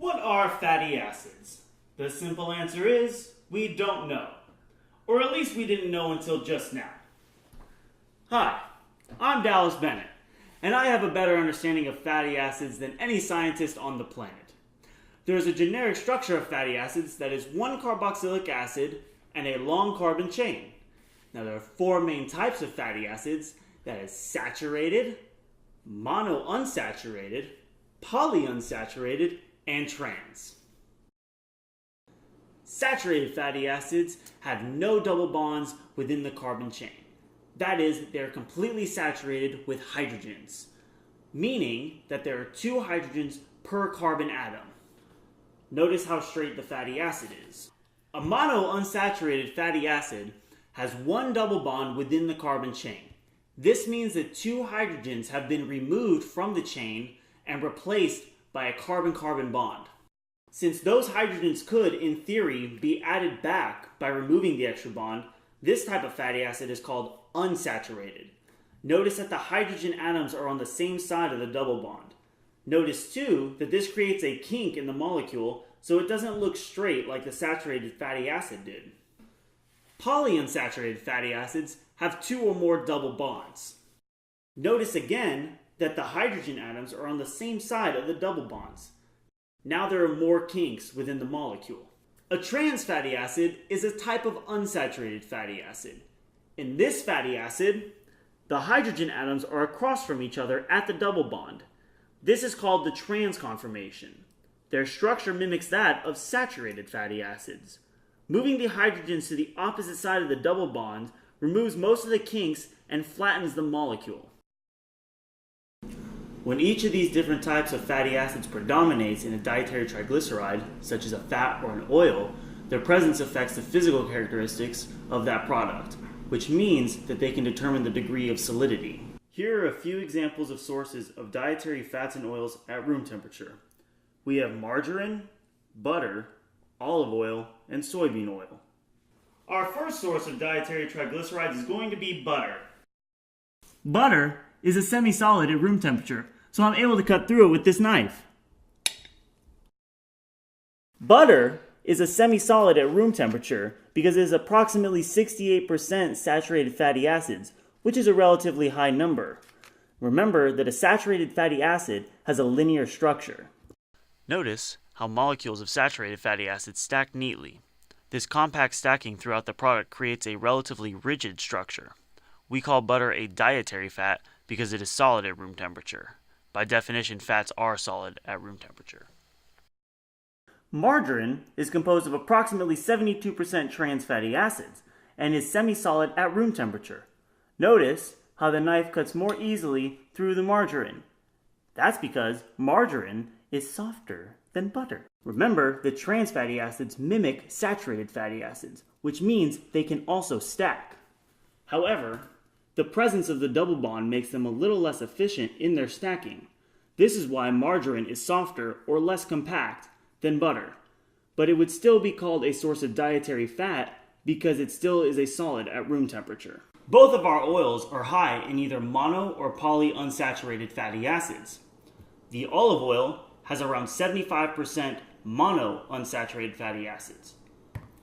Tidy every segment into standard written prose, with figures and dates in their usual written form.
What are fatty acids? The simple answer is, we don't know. Or at least we didn't know until just now. Hi, I'm Dallas Bennett, and I have a better understanding of fatty acids than any scientist on the planet. There is a generic structure of fatty acids that is one carboxylic acid and a long carbon chain. Now there are four main types of fatty acids, that is saturated, monounsaturated, polyunsaturated, and trans. Saturated fatty acids have no double bonds within the carbon chain. That is, they are completely saturated with hydrogens, meaning that there are two hydrogens per carbon atom. Notice how straight the fatty acid is. A monounsaturated fatty acid has one double bond within the carbon chain. This means that two hydrogens have been removed from the chain and replaced by a carbon-carbon bond. Since those hydrogens could, in theory, be added back by removing the extra bond, this type of fatty acid is called unsaturated. Notice that the hydrogen atoms are on the same side of the double bond. Notice too that this creates a kink in the molecule so it doesn't look straight like the saturated fatty acid did. Polyunsaturated fatty acids have two or more double bonds. Notice again that the hydrogen atoms are on the same side of the double bonds. Now there are more kinks within the molecule. A trans fatty acid is a type of unsaturated fatty acid. In this fatty acid, the hydrogen atoms are across from each other at the double bond. This is called the trans conformation. Their structure mimics that of saturated fatty acids. Moving the hydrogens to the opposite side of the double bond removes most of the kinks and flattens the molecule. When each of these different types of fatty acids predominates in a dietary triglyceride, such as a fat or an oil, their presence affects the physical characteristics of that product, which means that they can determine the degree of solidity. Here are a few examples of sources of dietary fats and oils at room temperature. We have margarine, butter, olive oil, and soybean oil. Our first source of dietary triglycerides is going to be butter. Butter is a semi-solid at room temperature, so I'm able to cut through it with this knife. Butter is a semi-solid at room temperature because it is approximately 68% saturated fatty acids, which is a relatively high number. Remember that a saturated fatty acid has a linear structure. Notice how molecules of saturated fatty acids stack neatly. This compact stacking throughout the product creates a relatively rigid structure. We call butter a dietary fat because it is solid at room temperature. By definition, fats are solid at room temperature. Margarine is composed of approximately 72% trans fatty acids and is semi-solid at room temperature. Notice how the knife cuts more easily through the margarine. That's because margarine is softer than butter. Remember that trans fatty acids mimic saturated fatty acids, which means they can also stack. However, the presence of the double bond makes them a little less efficient in their stacking. This is why margarine is softer or less compact than butter, but it would still be called a source of dietary fat because it still is a solid at room temperature. Both of our oils are high in either mono or polyunsaturated fatty acids. The olive oil has around 75% monounsaturated fatty acids.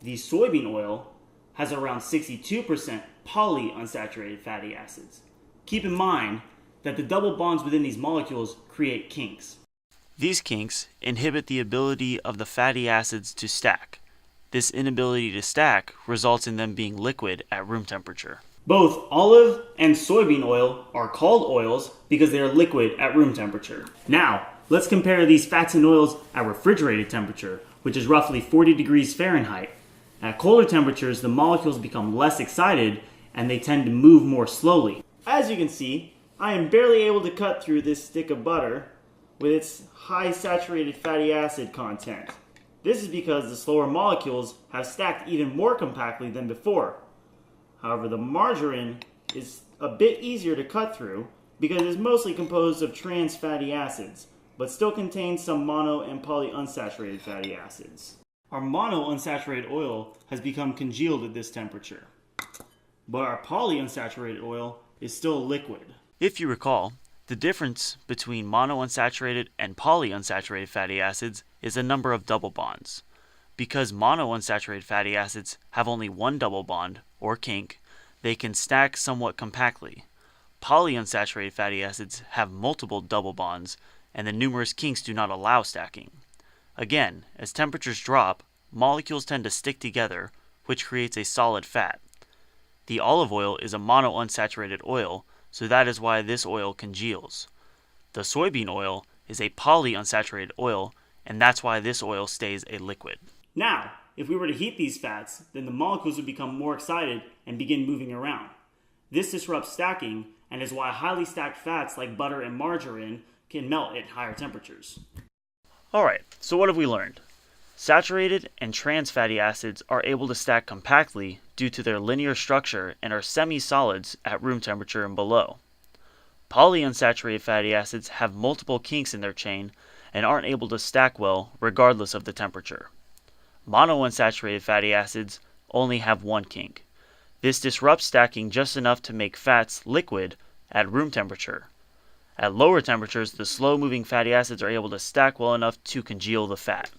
The soybean oil has around 62% polyunsaturated fatty acids. Keep in mind that the double bonds within these molecules create kinks. These kinks inhibit the ability of the fatty acids to stack. This inability to stack results in them being liquid at room temperature. Both olive and soybean oil are called oils because they are liquid at room temperature. Now, let's compare these fats and oils at refrigerated temperature, which is roughly 40 degrees Fahrenheit. At colder temperatures, the molecules become less excited and they tend to move more slowly. As you can see, I am barely able to cut through this stick of butter with its high saturated fatty acid content. This is because the slower molecules have stacked even more compactly than before. However, the margarine is a bit easier to cut through because it is mostly composed of trans fatty acids, but still contains some mono and polyunsaturated fatty acids. Our monounsaturated oil has become congealed at this temperature, but our polyunsaturated oil is still liquid. If you recall, The difference between monounsaturated and polyunsaturated fatty acids is the number of double bonds. Because monounsaturated fatty acids have only one double bond, or kink, they can stack somewhat compactly. Polyunsaturated fatty acids have multiple double bonds, and the numerous kinks do not allow stacking. Again, as temperatures drop, molecules tend to stick together, which creates a solid fat. The olive oil is a monounsaturated oil, so that is why this oil congeals. The soybean oil is a polyunsaturated oil, and that's why this oil stays a liquid. Now, if we were to heat these fats, then the molecules would become more excited and begin moving around. This disrupts stacking and is why highly stacked fats like butter and margarine can melt at higher temperatures. Alright, so what have we learned? Saturated and trans fatty acids are able to stack compactly due to their linear structure and are semi-solids at room temperature and below. Polyunsaturated fatty acids have multiple kinks in their chain and aren't able to stack well regardless of the temperature. Monounsaturated fatty acids only have one kink. This disrupts stacking just enough to make fats liquid at room temperature. At lower temperatures, the slow-moving fatty acids are able to stack well enough to congeal the fat.